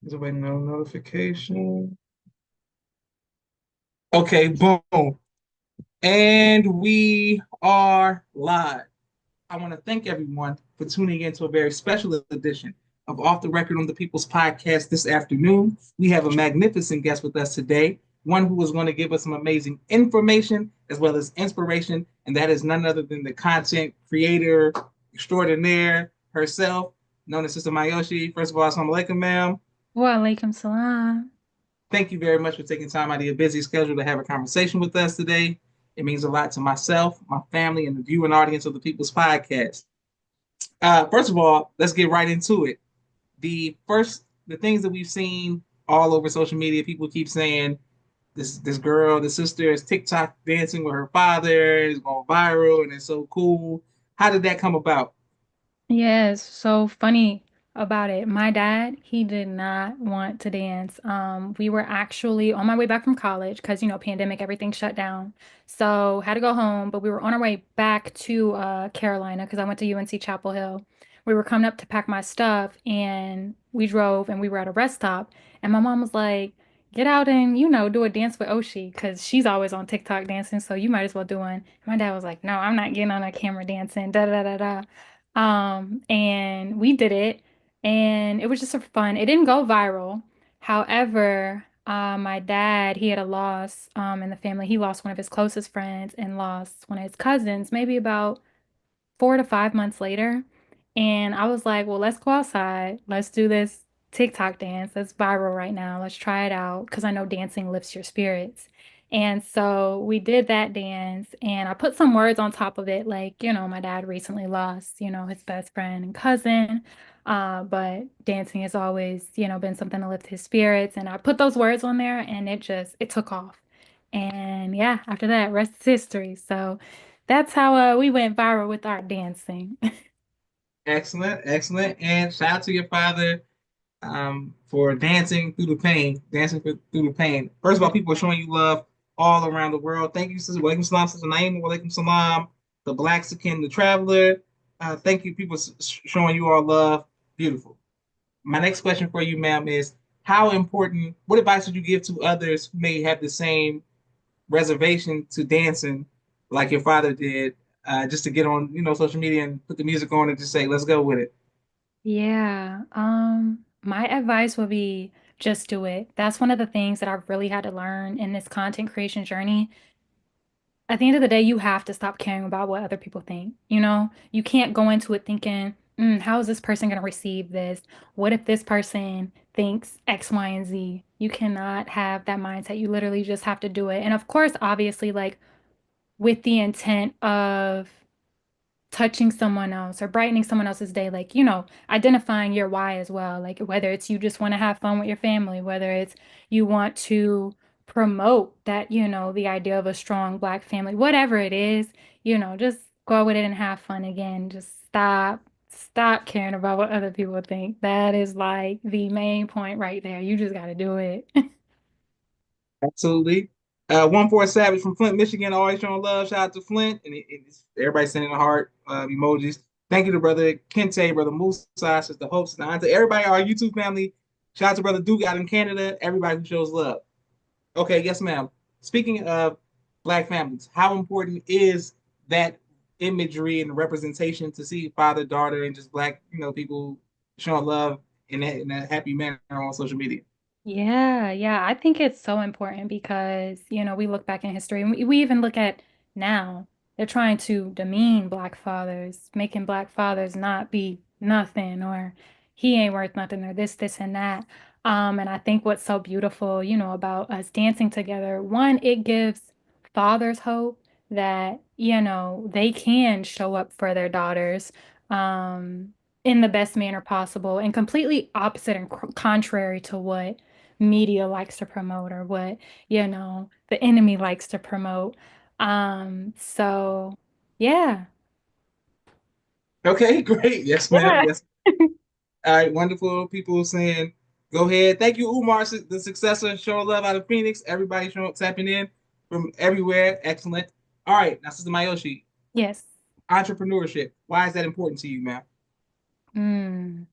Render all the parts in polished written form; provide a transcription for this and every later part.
Is there no notification? Okay, boom. And we are live. I want to thank everyone for tuning in to a very special edition of Off the Record on the People's Podcast this afternoon. We have a magnificent guest with us today, one who is going to give us some amazing information as well as inspiration, and that is none other than the content creator extraordinaire herself, known as Sister Myoshi. First of all, assalamu alaikum, ma'am. Wa alaikum salam. Thank you very much for taking time out of your busy schedule to have a conversation with us today. It means a lot to myself, my family, and the viewing audience of the People's Podcast. First of all, let's get right into it. The things that we've seen all over social media, people keep saying this girl, the sister is TikTok dancing with her father, is going viral, and it's so cool. How did that come about? Yes, so funny about it. My dad, he did not want to dance. We were actually on my way back from college because, pandemic, everything shut down. So had to go home, but we were on our way back to Carolina because I went to UNC Chapel Hill. We were coming up to pack my stuff and we drove and we were at a rest stop. And my mom was like, get out and, do a dance with Oshi because she's always on TikTok dancing. So you might as well do one. My dad was like, no, I'm not getting on a camera dancing, da da da da. And we did it, and it was just for fun. It didn't go viral. However, my dad, he had a loss, in the family. He lost one of his closest friends and lost one of his cousins, maybe about 4 to 5 months later. And I was like, well, let's go outside. Let's do this TikTok dance that's viral right now. Let's try it out because I know dancing lifts your spirits. And so we did that dance and I put some words on top of it, like, my dad recently lost, his best friend and cousin. But dancing has always, been something to lift his spirits. And I put those words on there and it took off. And yeah, after that, rest is history. So that's how we went viral with our dancing. Excellent, excellent. And shout out to your father for dancing through the pain, through the pain. First of all, people are showing you love all around the world. Thank you, Sister Walaikum Salam, Sister Naeem, Walaikum Salam, the Blaxican, the Traveler. Thank you, people showing you all love. Beautiful. My next question for you, ma'am, is how important, what advice would you give to others who may have the same reservation to dancing like your father did, just to get on, social media and put the music on and just say, let's go with it? Yeah, my advice would be just do it. That's one of the things that I've really had to learn in this content creation journey. At the end of the day, you have to stop caring about what other people think. You can't go into it thinking, how is this person going to receive this? What if this person thinks X, Y, and Z? You cannot have that mindset. You literally just have to do it. And of course, obviously, like with the intent of touching someone else or brightening someone else's day, like, identifying your why as well. Like, whether it's you just want to have fun with your family, whether it's you want to promote that, the idea of a strong Black family, whatever it is, just go with it and have fun again. Just stop caring about what other people think. That is like the main point right there. You just got to do it. Absolutely. One for a Savage from Flint, Michigan, always showing love. Shout out to Flint. And everybody sending the heart emojis. Thank you to Brother Kente, Brother Musa, Sister Hope, Sister Anta, everybody, our YouTube family. Shout out to Brother Duke out in Canada, everybody who shows love. Okay, yes, ma'am. Speaking of Black families, how important is that imagery and representation to see father, daughter, and just Black, people showing love in a happy manner on social media? Yeah, yeah. I think it's so important because, we look back in history and we even look at now. They're trying to demean Black fathers, making Black fathers not be nothing or he ain't worth nothing or this, and that. And I think what's so beautiful, about us dancing together, one, it gives fathers hope that, they can show up for their daughters. Um, in the best manner possible and completely opposite and contrary to what media likes to promote or what, the enemy likes to promote. So yeah. Okay, great. Yes, ma'am. Yeah. Yes. All right, wonderful people saying, go ahead. Thank you, Umar, the successor, show love out of Phoenix. Everybody showing tapping in from everywhere. Excellent. All right, now, Sister Myoshi, Yes. entrepreneurship. Why is that important to you, ma'am? Mm.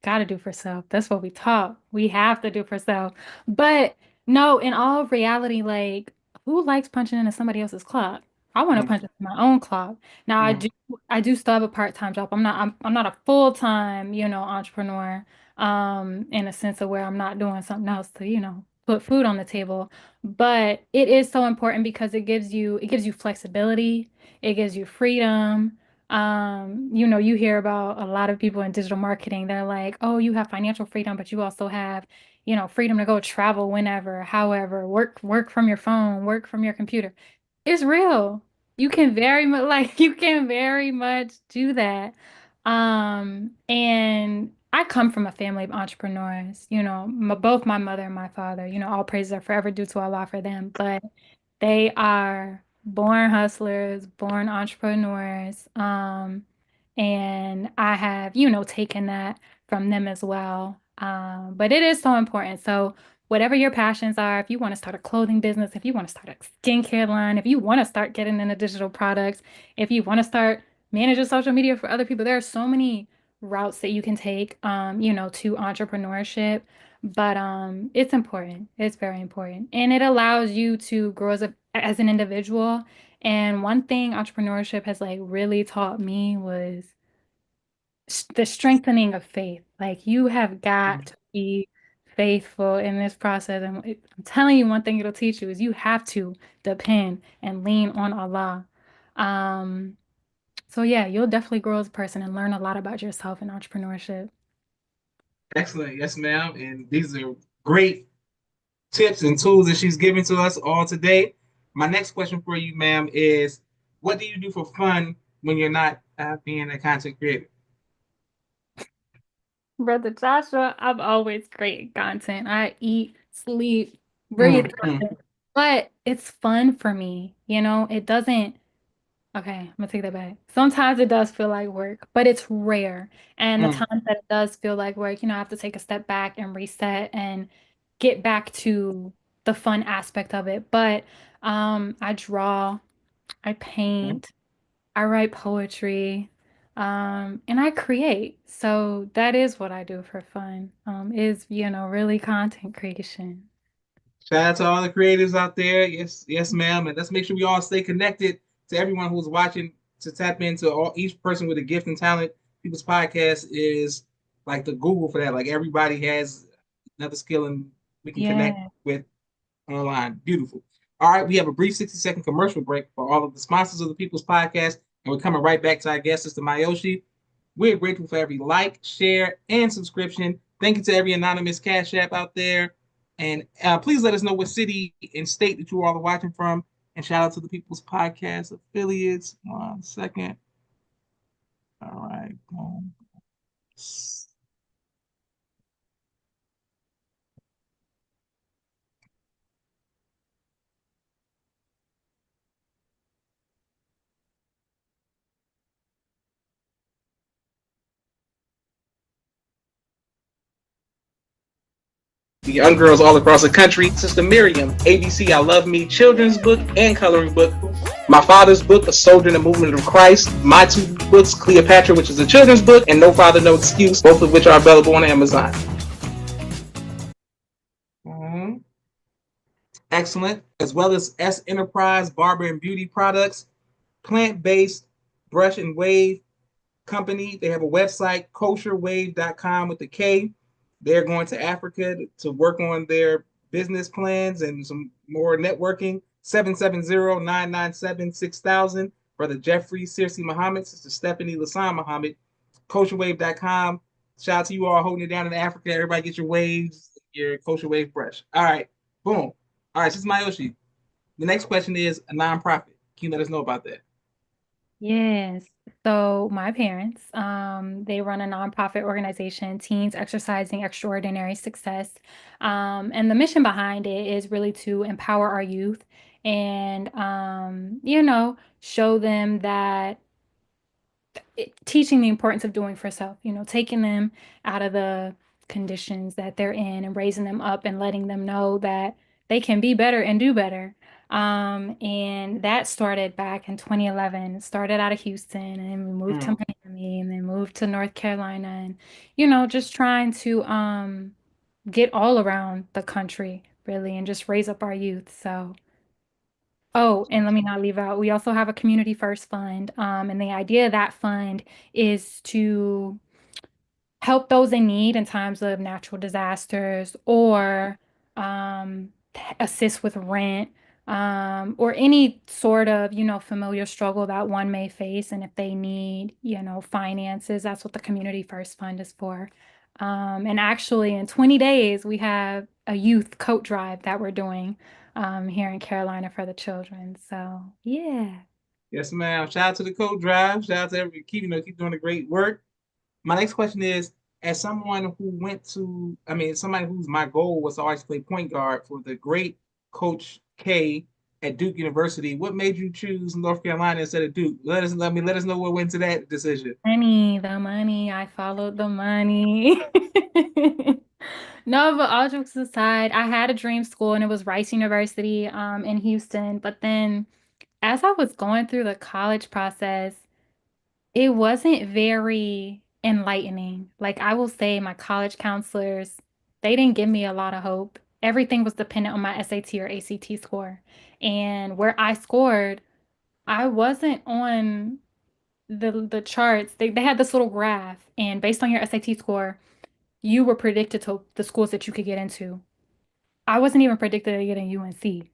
Gotta do for self. That's what we taught. We have to do for self. But no, in all reality, like who likes punching into somebody else's clock? I want to Mm, punch into my own clock. Now mm. I do still have a part-time job. I'm not a full-time, entrepreneur, in a sense of where I'm not doing something else to, put food on the table. But it is so important because it gives you flexibility, it gives you freedom. You hear about a lot of people in digital marketing. They're like, oh, you have financial freedom, but you also have, freedom to go travel whenever, however, work from your phone, work from your computer. It's real. You can very much you can very much do that. And I come from a family of entrepreneurs, both my mother and my father, all praises are forever due to Allah for them, but they are born hustlers, born entrepreneurs. And I have, taken that from them as well. But it is so important. So, whatever your passions are, if you want to start a clothing business, if you want to start a skincare line, if you want to start getting into digital products, if you want to start managing social media for other people, there are so many routes that you can take, to entrepreneurship. But it's important. It's very important. And it allows you to grow as an individual. And one thing entrepreneurship has like really taught me was the strengthening of faith. Like you have got to be faithful in this process. And I'm telling you, one thing it'll teach you is you have to depend and lean on Allah. Um, so yeah, you'll definitely grow as a person and learn a lot about yourself in entrepreneurship. Excellent. Yes, ma'am. And these are great tips and tools that she's giving to us all today. My next question for you, ma'am, is what do you do for fun when you're not being a content creator? Brother Joshua, I'm always great content. I eat, sleep, breathe Mm, mm, content. But it's fun for me. It doesn't, okay, I'm gonna take that back. Sometimes it does feel like work, but it's rare. And the mm. times that it does feel like work, I have to take a step back and reset and get back to the fun aspect of it. But I draw, I Okay. paint, I write poetry, and I create. So that is what I do for fun, is, really content creation. Shout out to all the creators out there. Yes, yes, ma'am. And let's make sure we all stay connected to everyone who's watching to tap into each person with a gift and talent. People's podcast is like the Google for that. Like everybody has another skill and we can connect Yeah. with online. Beautiful. All right, we have a brief 60-second commercial break for all of the sponsors of the People's Podcast, and we're coming right back to our guest, Sister Myoshi. We're grateful for every like, share, and subscription. Thank you to every anonymous Cash App out there. And please let us know what city and state that you all are watching from. And shout out to the People's Podcast affiliates. 1 second. All right. The young girls all across the country. Sister Miriam, ABC I Love Me children's book and coloring book. My father's book, A Soldier in the Movement of Christ. My two books, Cleopatra, which is a children's book, and No Father, No Excuse, both of which are available on Amazon. Mhm. Excellent. As well as S Enterprise Barber and Beauty Products, plant-based brush and wave company. They have a website, kosherwave.com with the K. They're going to Africa to work on their business plans and some more networking. 770-997-6000. Brother Jeffrey Sirsi Muhammad, Sister Stephanie Lasan Muhammad, kosherwave.com. Shout out to you all holding it down in Africa. Everybody get your waves, your kosher wave brush. All right. Boom. All right, this is Myoshi. The next question is a nonprofit. Can you let us know about that? Yes. So my parents, they run a nonprofit organization, Teens Exercising Extraordinary Success. And the mission behind it is really to empower our youth and, show them that teaching the importance of doing for self, taking them out of the conditions that they're in and raising them up and letting them know that they can be better and do better. And that started back in 2011. It started out of Houston and we moved to Mm. Miami and then moved to North Carolina and, just trying to get all around the country really and just raise up our youth. So, oh, and let me not leave out, we also have a community first fund. And the idea of that fund is to help those in need in times of natural disasters or assist with rent or any sort of, familiar struggle that one may face. And if they need, finances, that's what the Community First Fund is for. And actually, in 20 days, we have a youth coat drive that we're doing here in Carolina for the children. So, yeah. Yes, ma'am. Shout out to the co-drive. Shout out to every keep doing the great work. My next question is, as someone who somebody whose my goal was to always play point guard for the great Coach K at Duke University, what made you choose North Carolina instead of Duke? Let us know what went into that decision. Money, the money. I followed the money. No, but all jokes aside, I had a dream school and it was Rice University in Houston. But then as I was going through the college process, it wasn't very enlightening. Like I will say my college counselors, they didn't give me a lot of hope. Everything was dependent on my SAT or ACT score. And where I scored, I wasn't on the charts. They had this little graph, and based on your SAT score, you were predicted to the schools that you could get into. I wasn't even predicted to get in UNC.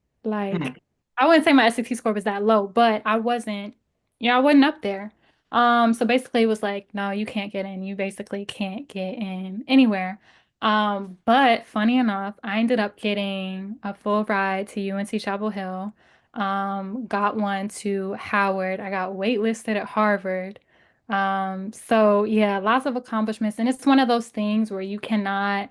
Hmm. Like, I wouldn't say my SAT score was that low, but I wasn't up there. So basically it was like, no, you can't get in. You basically can't get in anywhere. But funny enough, I ended up getting a full ride to UNC Chapel Hill. Got one to Howard. I got waitlisted at Harvard. So yeah, lots of accomplishments. And it's one of those things where you cannot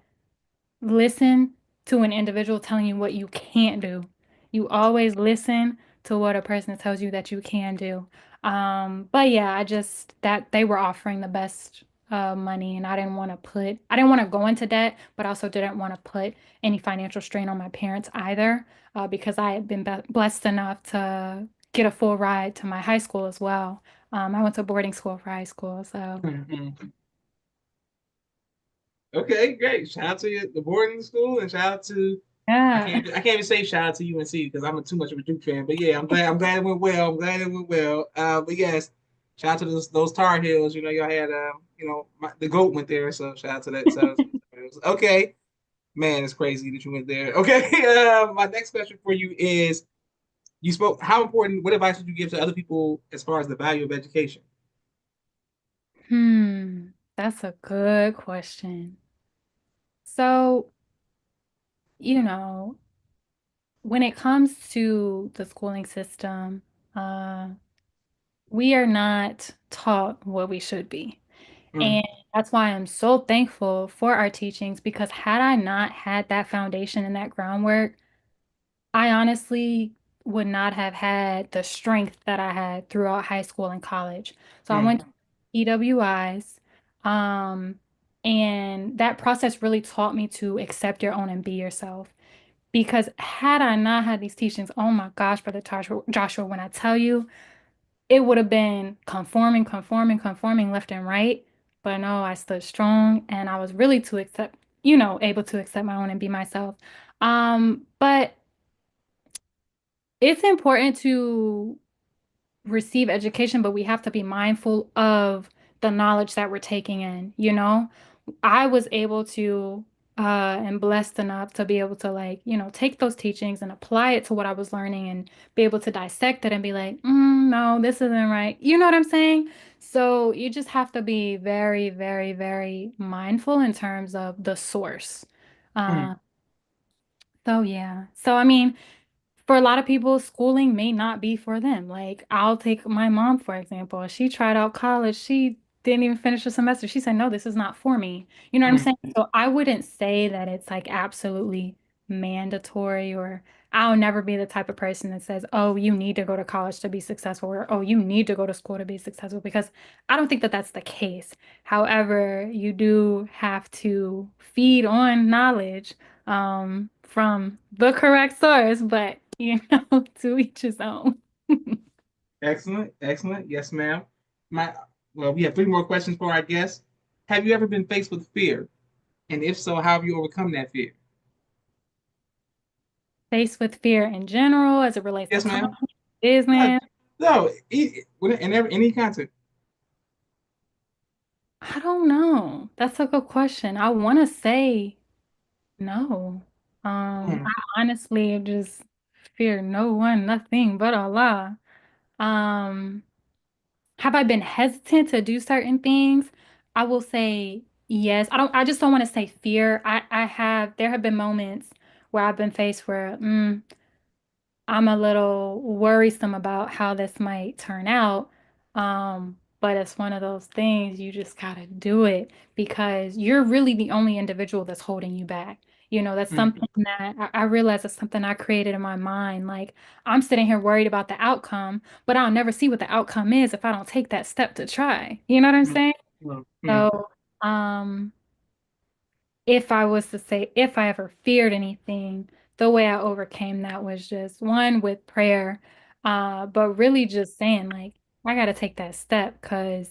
listen to an individual telling you what you can't do. You always listen to what a person tells you that you can do. But yeah, I just that they were offering the best money, and I didn't want to go into debt, but also didn't want to put any financial strain on my parents either, because I had been blessed enough to get a full ride to my high school as well. I went to boarding school for high school, so Mhm. Okay, great. Shout out to the boarding school and shout out to yeah. I can't even say shout out to UNC because I'm too much of a Duke fan. But yeah, I'm glad it went well. I'm glad it went well. But yes, shout out to those Tar Heels. Y'all had the goat went there, so shout out to that. So okay, man, it's crazy that you went there. Okay, my next question for you is: you spoke. How important? What advice would you give to other people as far as the value of education? That's a good question. So, you know, when it comes to the schooling system, uh, we are not taught what we should be. Mm, And that's why I'm so thankful for our teachings because had I not had that foundation and that groundwork, I honestly would not have had the strength that I had throughout high school and college. So I went mm, to EWIs, um, and that process really taught me to accept your own and be yourself. Because had I not had these teachings, oh my gosh, Brother Joshua, when I tell you, it would have been conforming, conforming, conforming left and right. But no, I stood strong and I was really to accept, able to accept my own and be myself. But it's important to receive education, but we have to be mindful of the knowledge that we're taking in. I was able to and blessed enough to be able to take those teachings and apply it to what I was learning and be able to dissect it and be like, no, this isn't right. You know what I'm saying? So you just have to be very, very, very mindful in terms of the source. mm, Uh, so yeah. So I mean, for a lot of people, schooling may not be for them. Like, I'll take my mom, for example. She tried out college. She didn't even finish a semester. She said, no, this is not for me. You know what I'm mm, saying? So I wouldn't say that it's like absolutely mandatory, or I'll never be the type of person that says, oh, you need to go to college to be successful, or oh, you need to go to school to be successful, because I don't think that that's the case. However, you do have to feed on knowledge from the correct source, but to each his own. Excellent, excellent. Yes, ma'am. My well, we have three more questions for our guests. Have you ever been faced with fear? And if so, how have you overcome that fear? Faced with fear in general as it relates to Yes, ma'am. company, Uh, business. no, in any content. I don't know. That's a good question. I want to say no. Mm, I honestly just fear no one, nothing but Allah. Um, have I been hesitant to do certain things? I will say yes. I just don't want to say fear. There have been moments where I've been faced where I'm a little worrisome about how this might turn out. But it's one of those things you just gotta do it because you're really the only individual that's holding you back. That's mm, something that I realize is something I created in my mind. Like I'm sitting here worried about the outcome, but I'll never see what the outcome is if I don't take that step to try. You know what I'm mm, saying? mm. So, um, if I was to say, if I ever feared anything, the way I overcame that was just one with prayer, but really just saying, like, I got to take that step because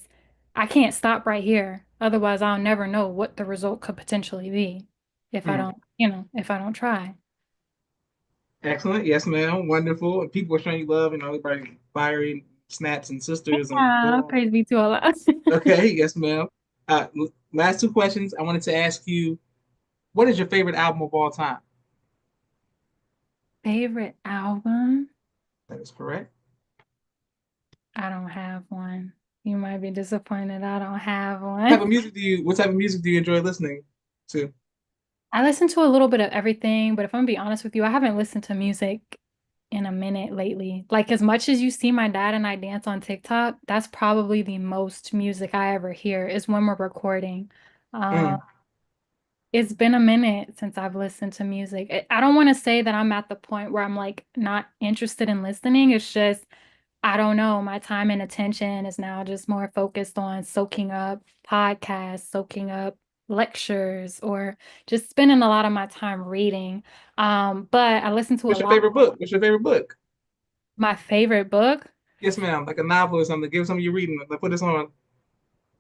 I can't stop right here. Otherwise, I'll never know what the result could potentially be if I Mm. don't, if I don't try. Excellent. Yes, ma'am. Wonderful. And people are showing you love, everybody firing snaps and sisters and Yeah, doing. praise be to Allah. Okay. Yes, ma'am. Last two questions. I wanted to ask you, what is your favorite album of all time? Favorite album? That is correct. I don't have one. You might be disappointed I don't have What type one. of music what type of music do you enjoy listening to? I listen to a little bit of everything, but if I'm gonna be honest with you, I haven't listened to music in a minute lately. Like as much as you see my dad and I dance on TikTok, that's probably the most music I ever hear is when we're recording. Uh, Mm. it's been a minute since I've listened to music. I don't want to say that I'm at the point where I'm like not interested in listening. It's just I don't know. My time and attention is now just more focused on soaking up podcasts, soaking up lectures, or just spending a lot of my time reading. But I listen to a What's your lot. favorite book? What's your favorite book? My favorite book, Yes, ma'am. Like a novel or something. Give some of you reading. Like, put this on.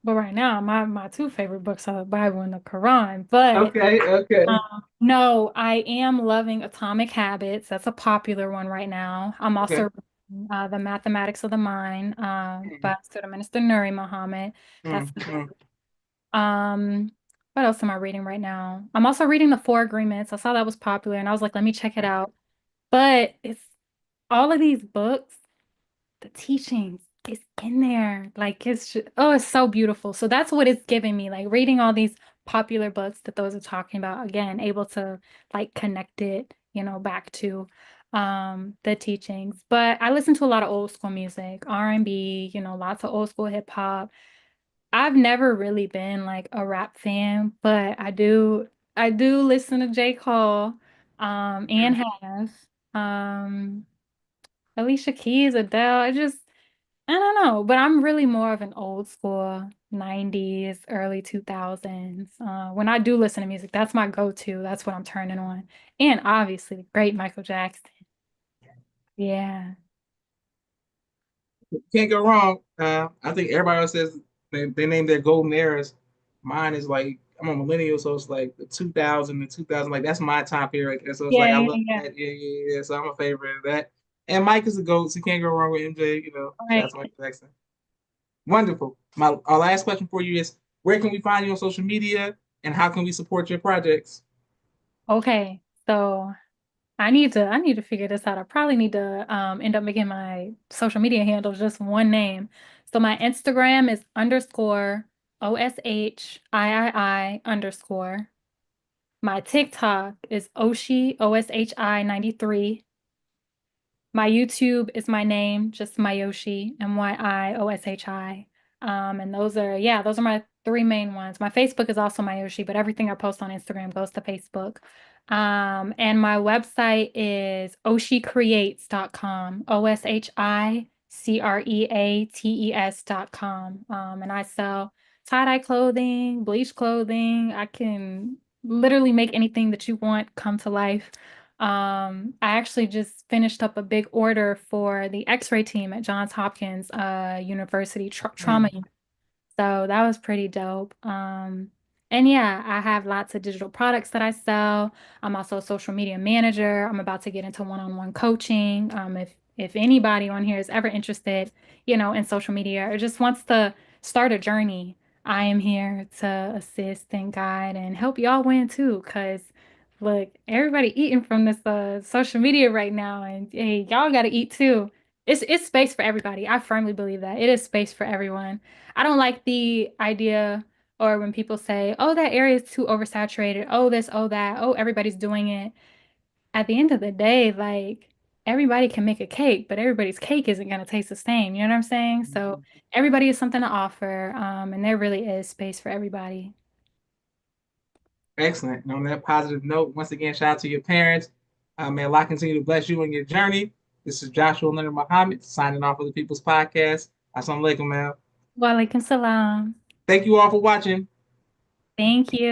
but right now my two favorite books are the Bible and the Quran. But Okay. Okay. no, I am loving Atomic Habits. That's a popular one right now. I'm Okay. also reading, The Mathematics of the Mind Mm, by Student Minister Nuri Muhammad. That's mm, mm. Um, what else am I reading right now? I'm also reading The Four Agreements. I saw that was popular and I was like, let me check it out. But it's all of these books, the teachings is in there. Like it's just, oh, it's so beautiful. So that's what it's giving me. Like reading all these popular books that those are talking about, again, able to like connect it, back to the teachings. But I listen to a lot of old school music, R&B, lots of old school hip hop. I've never really been like a rap fan, but I do listen to J. Cole, and Mm. have Alicia Keys, Adele. I don't know, but I'm really more of an old school 90s, early 2000s. When I do listen to music, that's my go-to. That's what I'm turning on. And obviously, the great Michael Jackson. Yeah. Can't go wrong. I think everybody else says they name their golden eras. Mine is like I'm a millennial, so it's like the 2000 to 2000. Like that's my time period. And so it's Yeah, like I yeah, love yeah. that. Yeah, yeah, yeah. So I'm a favorite of that. And Mike is the GOAT, so you can't go wrong with MJ. Shout out Right. to Michael Jackson. Wonderful. Our last question for you is: where can we find you on social media, and how can we support your projects? Okay. So I need to figure this out. I probably need to end up making my social media handles just one name. So my Instagram is underscore OSHIII underscore. My TikTok is Oshi 93. My YouTube is my name, just Myoshi, Myoshi. And those are my three main ones. My Facebook is also Myoshi, but everything I post on Instagram goes to Facebook. And my website is oshicreates.com, OSHICREATES.com. And I sell tie-dye clothing, bleach clothing. I can literally make anything that you want come to life. I actually just finished up a big order for the X-ray team at Johns Hopkins University trauma. Mm. So that was pretty dope. And yeah, I have lots of digital products that I sell. I'm also a social media manager. I'm about to get into one-on-one coaching. If anybody on here is ever interested, in social media or just wants to start a journey, I am here to assist and guide and help y'all win too. Cause look, everybody eating from this social media right now, and hey, y'all got to eat too. It's space for everybody. I firmly believe that it is space for everyone. I don't like the idea or when people say, oh, that area is too oversaturated. Oh, this, oh, that. Oh, everybody's doing it. At the end of the day, like everybody can make a cake, but everybody's cake isn't going to taste the same. You know what I'm saying? So everybody has something to offer. And there really is space for everybody. Excellent. And on that positive note, once again, shout out to your parents. May Allah continue to bless you on your journey. This is Joshua Leonard Muhammad signing off of the People's Podcast. Assalamu alaikum, man. Walaikum salam. Thank you all for watching. Thank you.